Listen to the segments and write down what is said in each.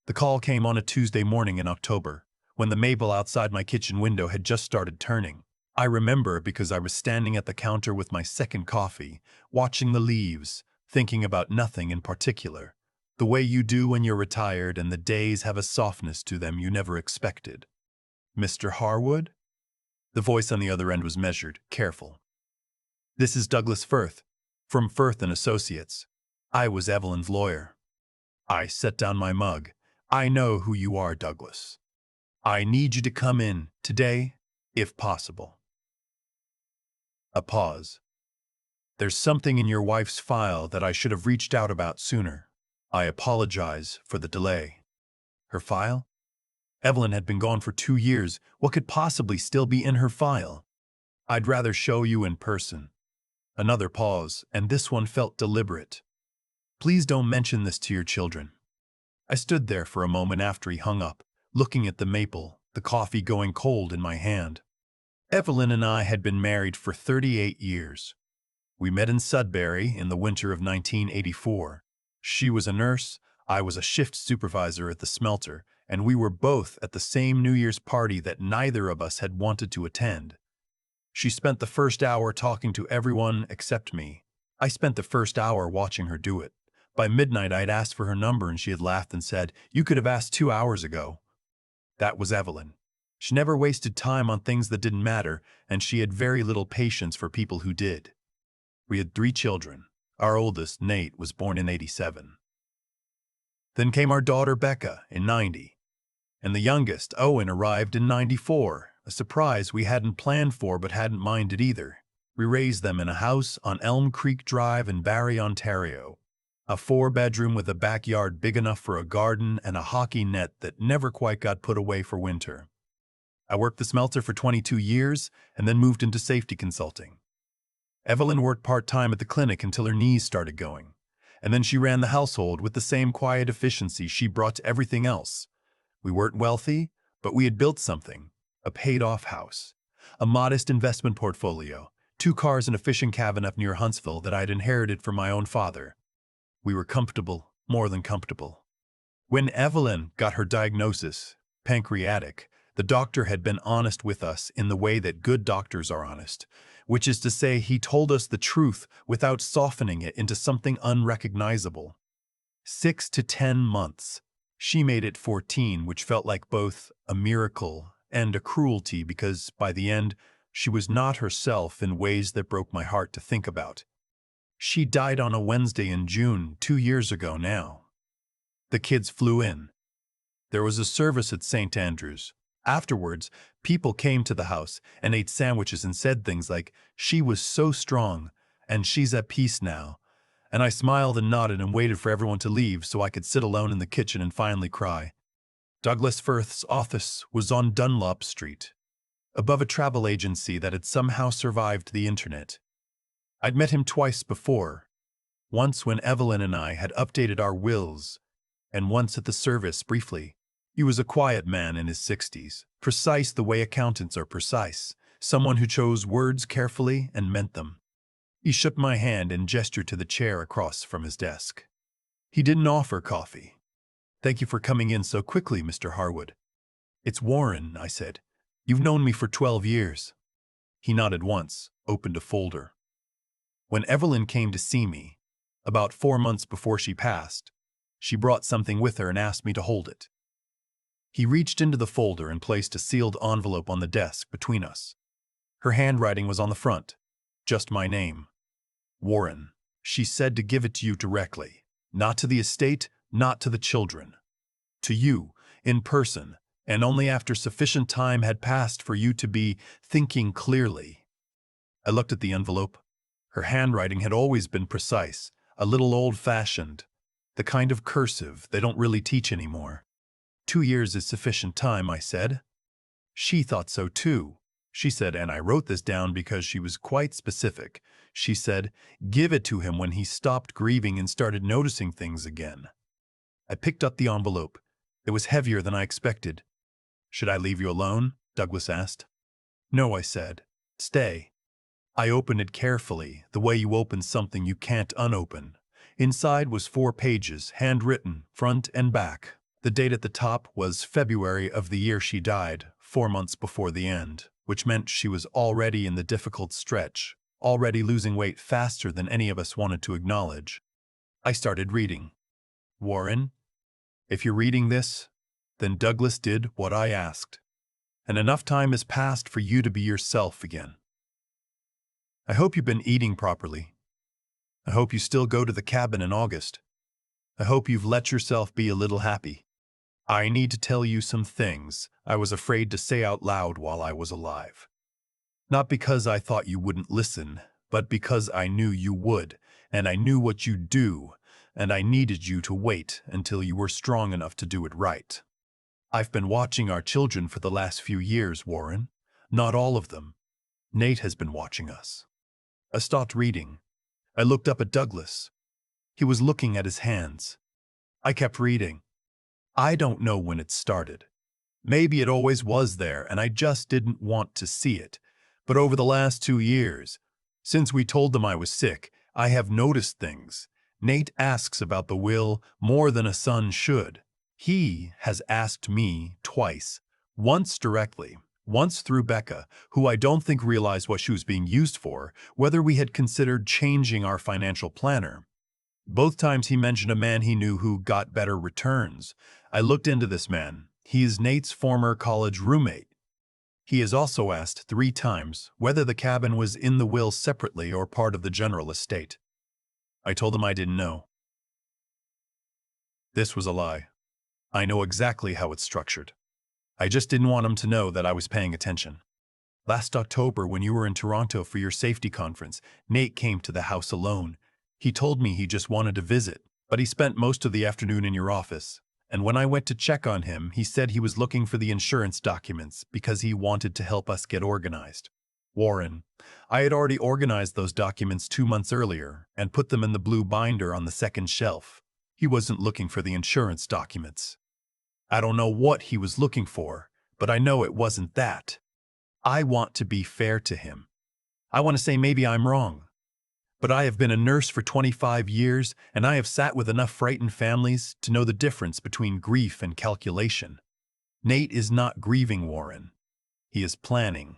The call came on a Tuesday morning in October, when the maple outside my kitchen window had just started turning. I remember because I was standing at the counter with my second coffee, watching the leaves, thinking about nothing in particular, the way you do when you're retired and the days have a softness to them you never expected. "Mr. Harwood?" The voice on the other end was measured, careful. "This is Douglas Firth, from Firth and Associates." I was Evelyn's lawyer. I set down my mug. "I know who you are, Douglas. I need you to come in today, if possible." A pause. "There's something in your wife's file that I should have reached out about sooner. I apologize for the delay." Her file? Evelyn had been gone for 2 years. What could possibly still be in her file? "I'd rather show you in person." Another pause, and this one felt deliberate. "Please don't mention this to your children." I stood there for a moment after he hung up, looking at the maple, the coffee going cold in my hand. Evelyn and I had been married for 38 years. We met in Sudbury in the winter of 1984. She was a nurse, I was a shift supervisor at the smelter, and we were both at the same New Year's party that neither of us had wanted to attend. She spent the first hour talking to everyone except me. I spent the first hour watching her do it. By midnight, I had asked for her number and she had laughed and said, "You could have asked 2 hours ago." That was Evelyn. She never wasted time on things that didn't matter, and she had very little patience for people who did. We had 3 children. Our oldest, Nate, was born in 87. Then came our daughter, Becca, in 90. And the youngest, Owen, arrived in 94, a surprise we hadn't planned for but hadn't minded either. We raised them in a house on Elm Creek Drive in Barrie, Ontario. A 4-bedroom with a backyard big enough for a garden and a hockey net that never quite got put away for winter. I worked the smelter for 22 years and then moved into safety consulting. Evelyn worked part-time at the clinic until her knees started going, and then she ran the household with the same quiet efficiency she brought to everything else. We weren't wealthy, but we had built something, a paid-off house, a modest investment portfolio, 2 cars and a fishing cabin up near Huntsville that I had inherited from my own father. We were comfortable, more than comfortable. When Evelyn got her diagnosis, pancreatic, the doctor had been honest with us in the way that good doctors are honest, which is to say he told us the truth without softening it into something unrecognizable. 6 to 10 months. She made it 14, which felt like both a miracle and a cruelty because, by the end, she was not herself in ways that broke my heart to think about. She died on a Wednesday in June, 2 years ago now. The kids flew in. There was a service at St. Andrew's. Afterwards, people came to the house and ate sandwiches and said things like, "She was so strong, and she's at peace now." And I smiled and nodded and waited for everyone to leave so I could sit alone in the kitchen and finally cry. Douglas Firth's office was on Dunlop Street, above a travel agency that had somehow survived the internet. I'd met him twice before, once when Evelyn and I had updated our wills, and once at the service briefly. He was a quiet man in his 60s, precise the way accountants are precise, someone who chose words carefully and meant them. He shook my hand and gestured to the chair across from his desk. He didn't offer coffee. "Thank you for coming in so quickly, Mr. Harwood." "It's Warren," I said. "You've known me for 12 years. He nodded once, opened a folder. When Evelyn came to see me, about 4 months before she passed, she brought something with her and asked me to hold it. He reached into the folder and placed a sealed envelope on the desk between us. Her handwriting was on the front, just my name. "Warren, she said to give it to you directly, not to the estate, not to the children. To you, in person, and only after sufficient time had passed for you to be thinking clearly." I looked at the envelope. Her handwriting had always been precise, a little old-fashioned, the kind of cursive they don't really teach anymore. 2 years is sufficient time, I said. She thought so too. She said, and I wrote this down because she was quite specific. She said, "Give it to him when he stopped grieving and started noticing things again." I picked up the envelope. It was heavier than I expected. "Should I leave you alone?" Douglas asked. "No," I said. "Stay." I opened it carefully, the way you open something you can't unopen. Inside was 4 pages, handwritten, front and back. The date at the top was February of the year she died, 4 months before the end, which meant she was already in the difficult stretch, already losing weight faster than any of us wanted to acknowledge. I started reading. Warren, if you're reading this, then Douglas did what I asked, and enough time has passed for you to be yourself again. I hope you've been eating properly. I hope you still go to the cabin in August. I hope you've let yourself be a little happy. I need to tell you some things I was afraid to say out loud while I was alive. Not because I thought you wouldn't listen, but because I knew you would, and I knew what you'd do, and I needed you to wait until you were strong enough to do it right. I've been watching our children for the last few years, Warren. Not all of them. Nate has been watching us. I stopped reading. I looked up at Douglas. He was looking at his hands. I kept reading. I don't know when it started. Maybe it always was there and I just didn't want to see it. But over the last 2 years, since we told them I was sick, I have noticed things. Nate asks about the will more than a son should. He has asked me twice, once directly, once through Becca, who I don't think realized what she was being used for, whether we had considered changing our financial planner. Both times he mentioned a man he knew who got better returns. I looked into this man. He is Nate's former college roommate. He has also asked 3 times whether the cabin was in the will separately or part of the general estate. I told him I didn't know. This was a lie. I know exactly how it's structured. I just didn't want him to know that I was paying attention. Last October, when you were in Toronto for your safety conference, Nate came to the house alone. He told me he just wanted to visit, but he spent most of the afternoon in your office. And when I went to check on him, he said he was looking for the insurance documents because he wanted to help us get organized. Warren, I had already organized those documents 2 months earlier and put them in the blue binder on the second shelf. He wasn't looking for the insurance documents. I don't know what he was looking for, but I know it wasn't that. I want to be fair to him. I want to say maybe I'm wrong. But I have been a nurse for 25 years, and I have sat with enough frightened families to know the difference between grief and calculation. Nate is not grieving, Warren. He is planning.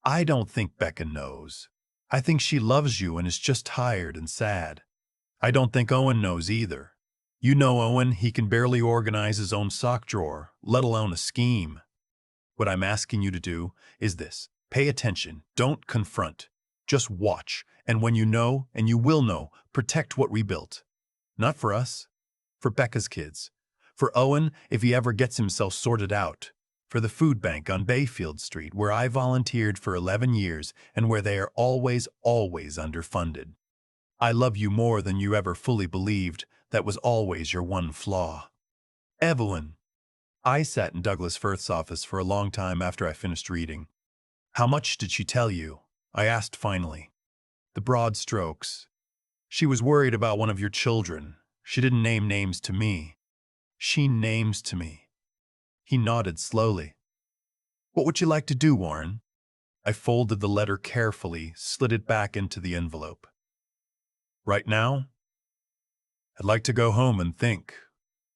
I don't think Becca knows. I think she loves you and is just tired and sad. I don't think Owen knows either. You know Owen, he can barely organize his own sock drawer, let alone a scheme. What I'm asking you to do is this. Pay attention. Don't confront. Just watch. And when you know, and you will know, protect what we built. Not for us. For Becca's kids. For Owen, if he ever gets himself sorted out. For the food bank on Bayfield Street, where I volunteered for 11 years and where they are always underfunded. I love you more than you ever fully believed. That was always your one flaw. Evelyn. I sat in Douglas Firth's office for a long time after I finished reading. How much did she tell you? I asked finally. The broad strokes. She was worried about one of your children. She didn't name names to me. She names to me. He nodded slowly. What would you like to do, Warren? I folded the letter carefully, slid it back into the envelope. Right now, I'd like to go home and think.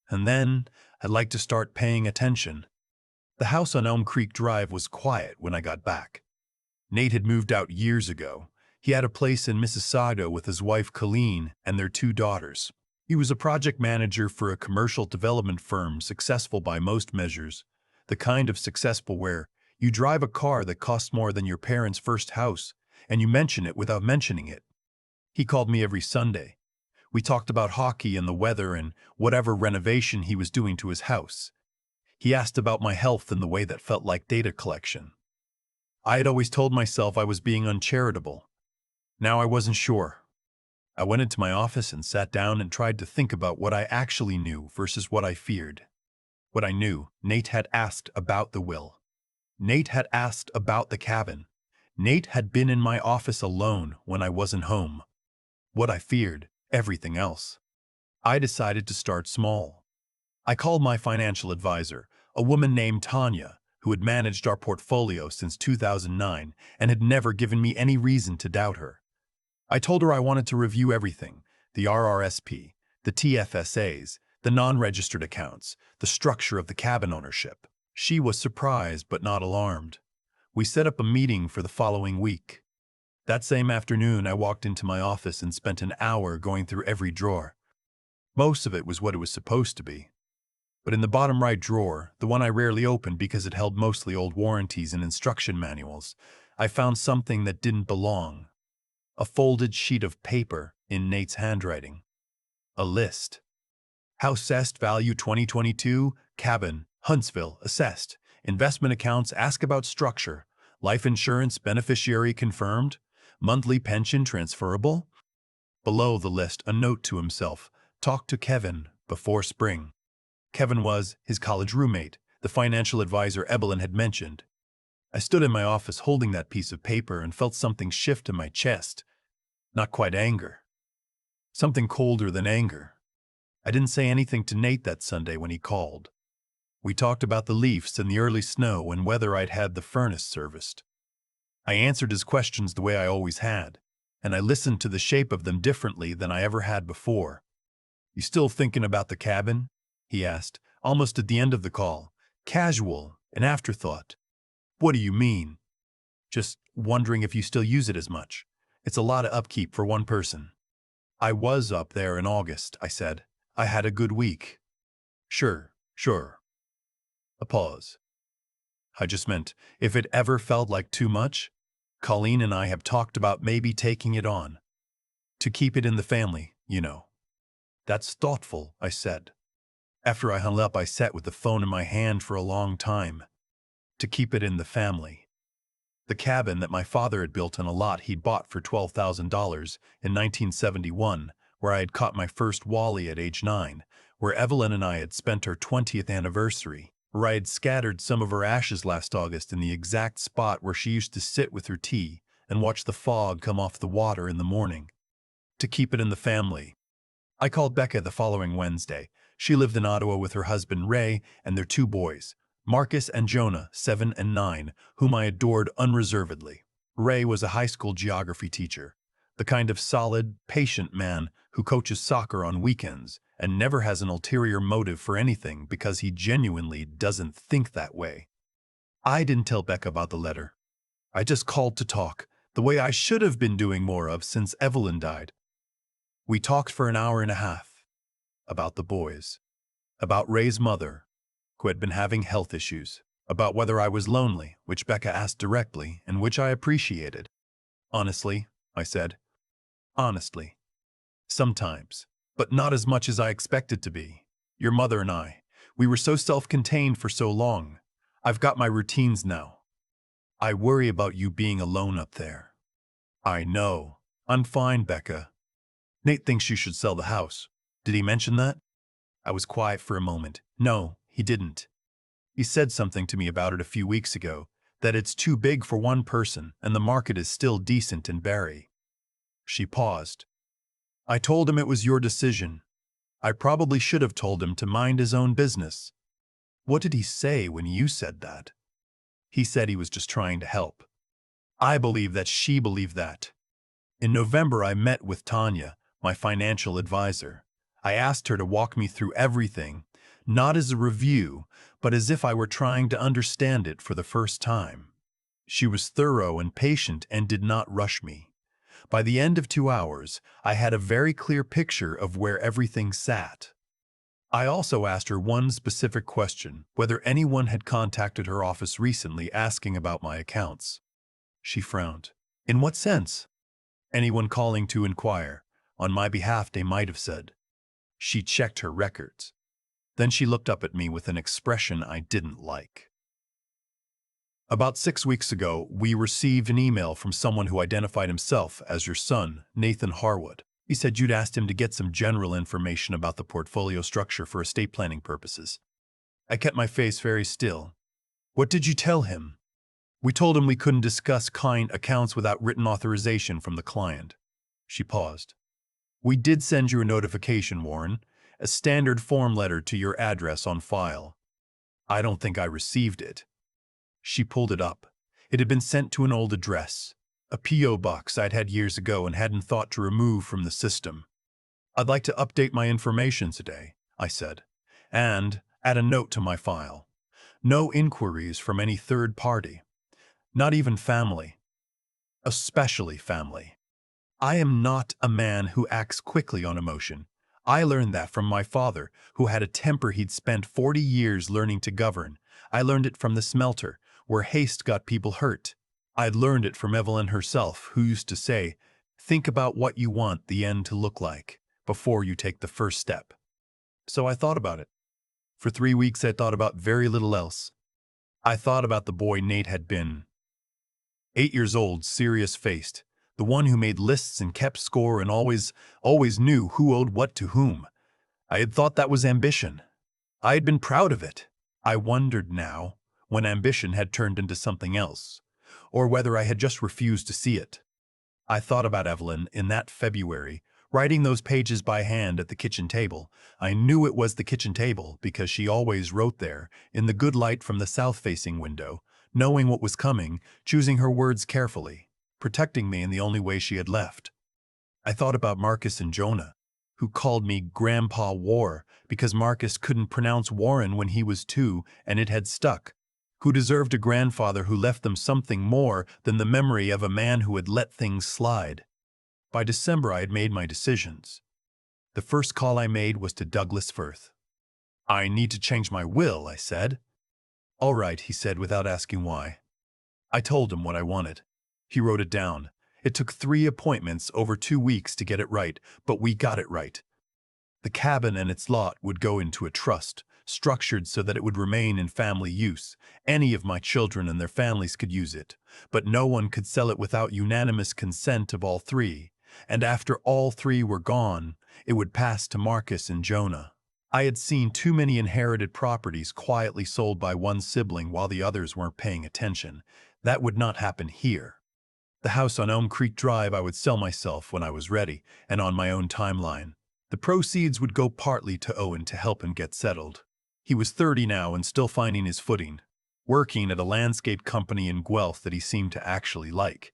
And then I'd like to start paying attention. The house on Elm Creek Drive was quiet when I got back. Nate had moved out years ago. He had a place in Mississauga with his wife Colleen and their 2 daughters. He was a project manager for a commercial development firm successful by most measures, the kind of successful where you drive a car that costs more than your parents' first house and you mention it without mentioning it. He called me every Sunday. We talked about hockey and the weather and whatever renovation he was doing to his house. He asked about my health in the way that felt like data collection. I had always told myself I was being uncharitable. Now I wasn't sure. I went into my office and sat down and tried to think about what I actually knew versus what I feared. What I knew, Nate had asked about the will. Nate had asked about the cabin. Nate had been in my office alone when I wasn't home. What I feared, everything else. I decided to start small. I called my financial advisor, a woman named Tanya, who had managed our portfolio since 2009 and had never given me any reason to doubt her. I told her I wanted to review everything, the RRSP, the TFSAs, The non-registered accounts, the structure of the cabin ownership. She was surprised but not alarmed. We set up a meeting for the following week. That same afternoon, I walked into my office and spent an hour going through every drawer. Most of it was what it was supposed to be. But in the bottom right drawer, the one I rarely opened because it held mostly old warranties and instruction manuals, I found something that didn't belong. A folded sheet of paper in Nate's handwriting. A list. House assessed value 2022, cabin, Huntsville, assessed. Investment accounts, ask about structure. Life insurance, beneficiary confirmed. Monthly pension transferable. Below the list, a note to himself. Talk to Kevin before spring. Kevin was his college roommate, the financial advisor Evelyn had mentioned. I stood in my office holding that piece of paper and felt something shift in my chest. Not quite anger. Something colder than anger. I didn't say anything to Nate that Sunday when he called. We talked about the leaves and the early snow and whether I'd had the furnace serviced. I answered his questions the way I always had, and I listened to the shape of them differently than I ever had before. "You still thinking about the cabin?" he asked, almost at the end of the call. Casual, an afterthought. "What do you mean?" "Just wondering if you still use it as much. It's a lot of upkeep for one person." "I was up there in August," I said. "I had a good week." Sure. A pause. "I just meant, if it ever felt like too much, Colleen and I have talked about maybe taking it on. To keep it in the family, you know." "That's thoughtful," I said. After I hung up, I sat with the phone in my hand for a long time. To keep it in the family. The cabin that my father had built on a lot he'd bought for $12,000 in 1971, where I had caught my first Wally at age 9, where Evelyn and I had spent our 20th anniversary, where I had scattered some of her ashes last August in the exact spot where she used to sit with her tea and watch the fog come off the water in the morning. To keep it in the family. I called Becca the following Wednesday. She lived in Ottawa with her husband Ray and their 2 boys, Marcus and Jonah, 7 and 9, whom I adored unreservedly. Ray was a high school geography teacher, the kind of solid, patient man who coaches soccer on weekends and never has an ulterior motive for anything because he genuinely doesn't think that way. I didn't tell Becca about the letter. I just called to talk, the way I should have been doing more of since Evelyn died. We talked for an hour and a half. About the boys. About Ray's mother, who had been having health issues. About whether I was lonely, which Becca asked directly and which I appreciated. "Honestly," I said. "Honestly. Sometimes. But not as much as I expected to be. Your mother and I, we were so self-contained for so long. I've got my routines now. I worry about you being alone up there." "I know. I'm fine, Becca." "Nate thinks you should sell the house. Did he mention that?" I was quiet for a moment. "No, he didn't. He said something to me about it a few weeks ago, that it's too big for one person and the market is still decent in Barrie." She paused. "I told him it was your decision. I probably should have told him to mind his own business." "What did he say when you said that?" "He said he was just trying to help." I believe that she believed that. In November, I met with Tanya, my financial advisor. I asked her to walk me through everything, not as a review, but as if I were trying to understand it for the first time. She was thorough and patient and did not rush me. By the end of 2 hours, I had a very clear picture of where everything sat. I also asked her one specific question, whether anyone had contacted her office recently asking about my accounts. She frowned. "In what sense?" "Anyone calling to inquire. On my behalf, they might have said." She checked her records. Then she looked up at me with an expression I didn't like. "About 6 weeks ago, we received an email from someone who identified himself as your son, Nathan Harwood. He said you'd asked him to get some general information about the portfolio structure for estate planning purposes." I kept my face very still. "What did you tell him?" "We told him we couldn't discuss client accounts without written authorization from the client." She paused. "We did send you a notification, Warren, a standard form letter to your address on file." "I don't think I received it." She pulled it up. It had been sent to an old address, a P.O. box I'd had years ago and hadn't thought to remove from the system. "I'd like to update my information today. I said, and add a note to my file. No inquiries from any third party, not even family, especially family. I am not a man who acts quickly on emotion. I learned that from my father, who had a temper he'd spent 40 years learning to govern. I learned it from the smelter, where haste got people hurt. I'd learned it from Evelyn herself, who used to say, "Think about what you want the end to look like before you take the first step." So I thought about it. For 3 weeks, I thought about very little else. I thought about the boy Nate had been. 8 years old, serious-faced, the one who made lists and kept score and always knew who owed what to whom. I had thought that was ambition. I had been proud of it. I wondered now, when ambition had turned into something else, or whether I had just refused to see it. I thought about Evelyn in that February, writing those pages by hand at the kitchen table. I knew it was the kitchen table because she always wrote there, in the good light from the south-facing window, knowing what was coming, choosing her words carefully, protecting me in the only way she had left. I thought about Marcus and Jonah, who called me Grandpa War because Marcus couldn't pronounce Warren when he was 2 and it had stuck, who deserved a grandfather who left them something more than the memory of a man who had let things slide. By December, I had made my decisions. The first call I made was to Douglas Firth. "I need to change my will," I said. "All right," he said without asking why. I told him what I wanted. He wrote it down. It took 3 appointments over 2 weeks to get it right, but we got it right. The cabin and its lot would go into a trust, structured so that it would remain in family use. Any of my children and their families could use it, but no one could sell it without unanimous consent of all 3. And after all 3 were gone, it would pass to Marcus and Jonah. I had seen too many inherited properties quietly sold by one sibling while the others weren't paying attention. That would not happen here. The house on Elm Creek Drive I would sell myself when I was ready, and on my own timeline. The proceeds would go partly to Owen to help him get settled. He was 30 now and still finding his footing, working at a landscape company in Guelph that he seemed to actually like,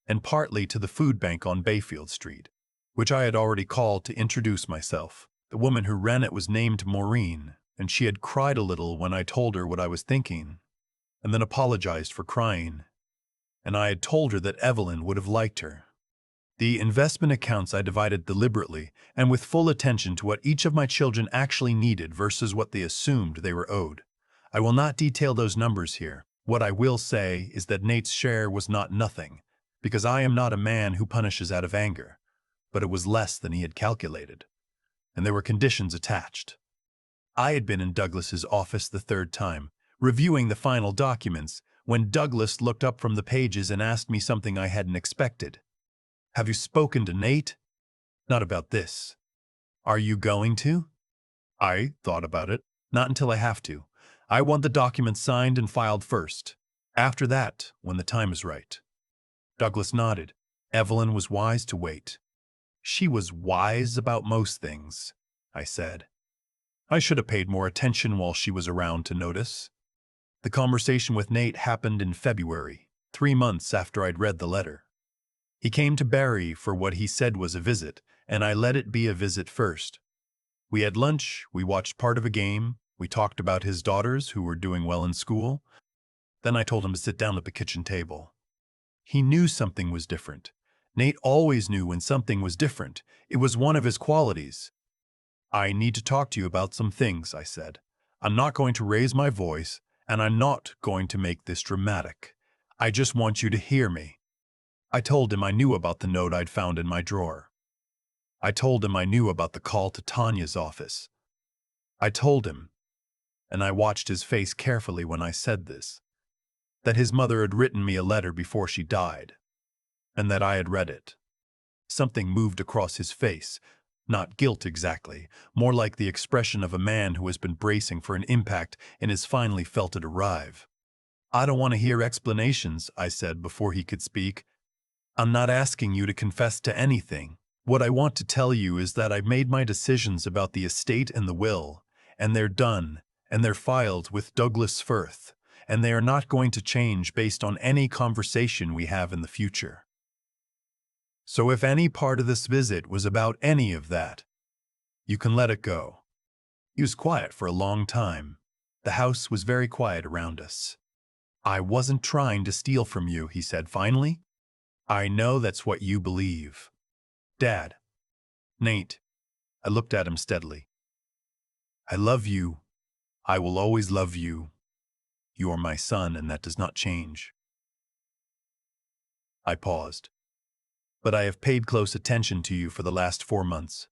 and partly to the food bank on Bayfield Street, which I had already called to introduce myself. The woman who ran it was named Maureen, and she had cried a little when I told her what I was thinking, and then apologized for crying. And I had told her that Evelyn would have liked her. The investment accounts I divided deliberately and with full attention to what each of my children actually needed versus what they assumed they were owed. I will not detail those numbers here. What I will say is that Nate's share was not nothing, because I am not a man who punishes out of anger, but it was less than he had calculated, and there were conditions attached. I had been in Douglas's office the 3rd time, reviewing the final documents, when Douglas looked up from the pages and asked me something I hadn't expected. "Have you spoken to Nate?" "Not about this." "Are you going to?" "I thought about it. Not until I have to. I want the documents signed and filed first. After that, when the time is right." Douglas nodded. Evelyn was wise to wait. "She was wise about most things," I said. "I should have paid more attention while she was around to notice." The conversation with Nate happened in February, 3 months after I'd read the letter. He came to Barry for what he said was a visit, and I let it be a visit first. We had lunch, we watched part of a game, we talked about his daughters who were doing well in school. Then I told him to sit down at the kitchen table. He knew something was different. Nate always knew when something was different. It was one of his qualities. "I need to talk to you about some things," I said. "I'm not going to raise my voice, and I'm not going to make this dramatic. I just want you to hear me." I told him I knew about the note I'd found in my drawer. I told him I knew about the call to Tanya's office. I told him, and I watched his face carefully when I said this, that his mother had written me a letter before she died, and that I had read it. Something moved across his face, not guilt exactly, more like the expression of a man who has been bracing for an impact and has finally felt it arrive. "I don't want to hear explanations," I said before he could speak. "I'm not asking you to confess to anything. What I want to tell you is that I've made my decisions about the estate and the will, and they're done, and they're filed with Douglas Firth, and they are not going to change based on any conversation we have in the future. So if any part of this visit was about any of that, you can let it go." He was quiet for a long time. The house was very quiet around us. "I wasn't trying to steal from you," he said finally. "I know that's what you believe." "Dad." "Nate." I looked at him steadily. "I love you. I will always love you. You are my son, and that does not change." I paused. "But I have paid close attention to you for the last 4 months,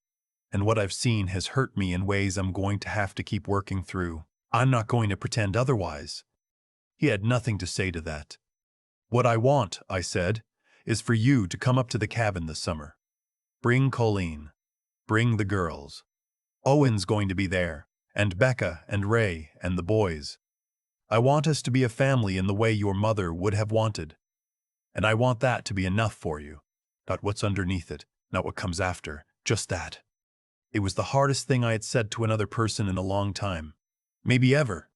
and what I've seen has hurt me in ways I'm going to have to keep working through. I'm not going to pretend otherwise." He had nothing to say to that. "What I want," I said, "is for you to come up to the cabin this summer. Bring Colleen. Bring the girls. Owen's going to be there, and Becca and Ray and the boys. I want us to be a family in the way your mother would have wanted. And I want that to be enough for you. Not what's underneath it, not what comes after, just that." It was the hardest thing I had said to another person in a long time. Maybe ever.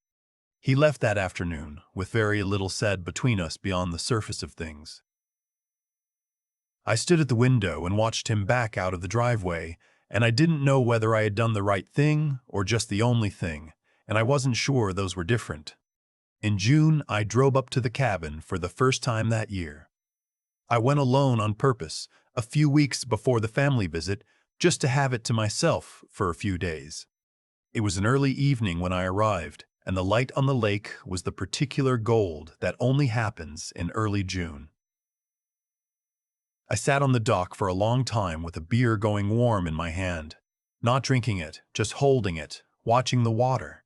He left that afternoon, with very little said between us beyond the surface of things. I stood at the window and watched him back out of the driveway, and I didn't know whether I had done the right thing or just the only thing, and I wasn't sure those were different. In June, I drove up to the cabin for the first time that year. I went alone on purpose, a few weeks before the family visit, just to have it to myself for a few days. It was an early evening when I arrived, and the light on the lake was the particular gold that only happens in early June. I sat on the dock for a long time with a beer going warm in my hand, not drinking it, just holding it, watching the water.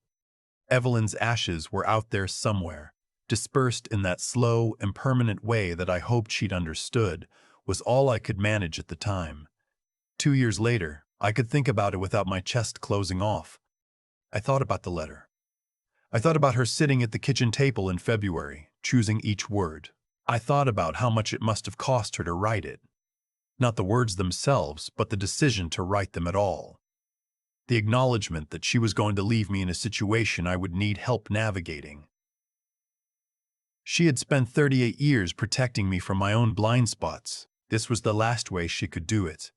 Evelyn's ashes were out there somewhere, dispersed in that slow, impermanent way that I hoped she'd understood was all I could manage at the time. 2 years later, I could think about it without my chest closing off. I thought about the letter. I thought about her sitting at the kitchen table in February, choosing each word. I thought about how much it must have cost her to write it. Not the words themselves, but the decision to write them at all. The acknowledgement that she was going to leave me in a situation I would need help navigating. She had spent 38 years protecting me from my own blind spots. This was the last way she could do it.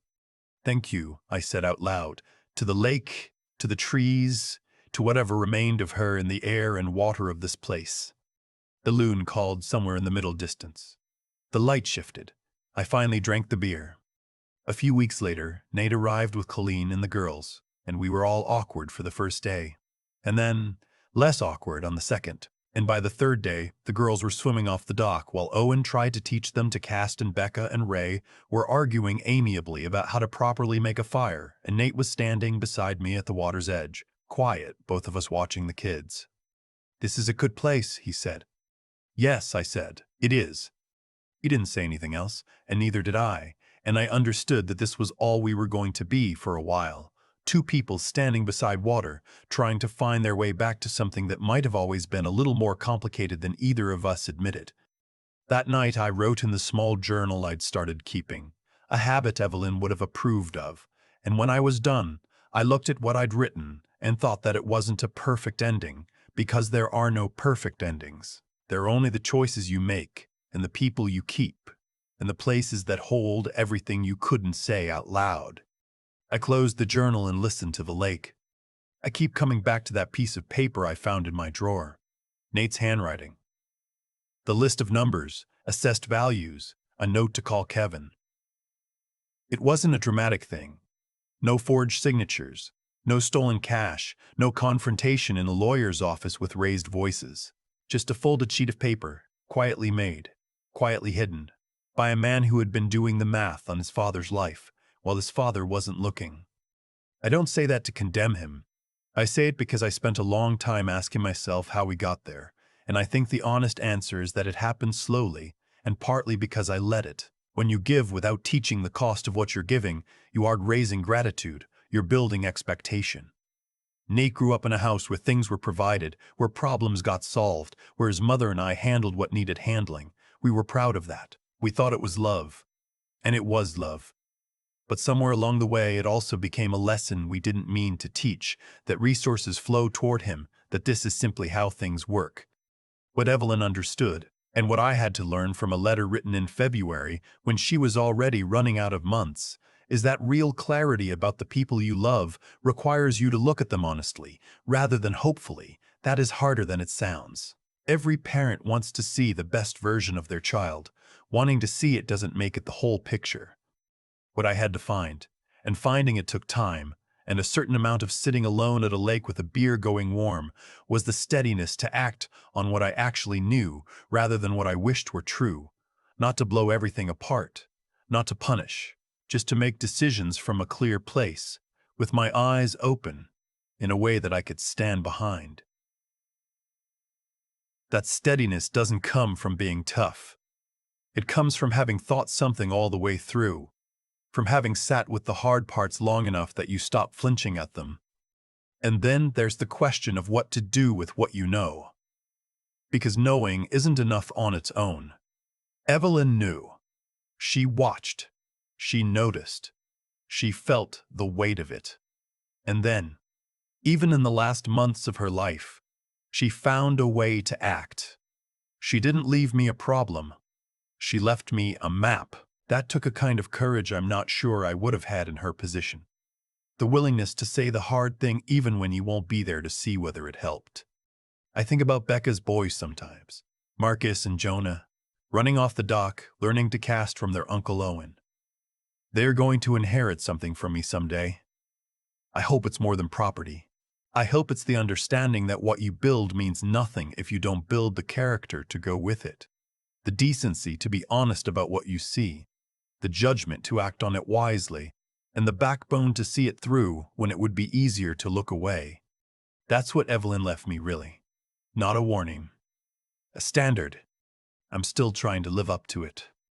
"Thank you," I said out loud, "to the lake, to the trees, to whatever remained of her in the air and water of this place." The loon called somewhere in the middle distance. The light shifted. I finally drank the beer. A few weeks later, Nate arrived with Colleen and the girls, and we were all awkward for the first day. And then, less awkward on the second. And by the third day, the girls were swimming off the dock while Owen tried to teach them to cast, and Becca and Ray were arguing amiably about how to properly make a fire, and Nate was standing beside me at the water's edge, quiet, both of us watching the kids. "This is a good place," he said. "Yes," I said, "it is." He didn't say anything else, and neither did I, and I understood that this was all we were going to be for a while. Two people standing beside water, trying to find their way back to something that might have always been a little more complicated than either of us admitted. That night I wrote in the small journal I'd started keeping, a habit Evelyn would have approved of, and when I was done, I looked at what I'd written and thought that it wasn't a perfect ending, because there are no perfect endings. There are only the choices you make, and the people you keep, and the places that hold everything you couldn't say out loud. I closed the journal and listened to the lake. I keep coming back to that piece of paper I found in my drawer. Nate's handwriting. The list of numbers, assessed values, a note to call Kevin. It wasn't a dramatic thing. No forged signatures, no stolen cash, no confrontation in a lawyer's office with raised voices. Just a folded sheet of paper, quietly made, quietly hidden, by a man who had been doing the math on his father's life, while his father wasn't looking. I don't say that to condemn him. I say it because I spent a long time asking myself how we got there, and I think the honest answer is that it happened slowly, and partly because I let it. When you give without teaching the cost of what you're giving, you aren't raising gratitude, you're building expectation. Nate grew up in a house where things were provided, where problems got solved, where his mother and I handled what needed handling. We were proud of that. We thought it was love. And it was love. But somewhere along the way, it also became a lesson we didn't mean to teach, that resources flow toward him, that this is simply how things work. What Evelyn understood, and what I had to learn from a letter written in February when she was already running out of months, is that real clarity about the people you love requires you to look at them honestly, rather than hopefully. That is harder than it sounds. Every parent wants to see the best version of their child. Wanting to see it doesn't make it the whole picture. What I had to find, and finding it took time, and a certain amount of sitting alone at a lake with a beer going warm, was the steadiness to act on what I actually knew rather than what I wished were true. Not to blow everything apart, not to punish, just to make decisions from a clear place, with my eyes open, in a way that I could stand behind. That steadiness doesn't come from being tough. It comes from having thought something all the way through, from having sat with the hard parts long enough that you stop flinching at them. And then there's the question of what to do with what you know. Because knowing isn't enough on its own. Evelyn knew. She watched. She noticed. She felt the weight of it. And then, even in the last months of her life, she found a way to act. She didn't leave me a problem. She left me a map. That took a kind of courage I'm not sure I would have had in her position. The willingness to say the hard thing even when you won't be there to see whether it helped. I think about Becca's boys sometimes, Marcus and Jonah, running off the dock, learning to cast from their Uncle Owen. They're going to inherit something from me someday. I hope it's more than property. I hope it's the understanding that what you build means nothing if you don't build the character to go with it. The decency to be honest about what you see, the judgment to act on it wisely, and the backbone to see it through when it would be easier to look away. That's what Evelyn left me, really. Not a warning. A standard. I'm still trying to live up to it.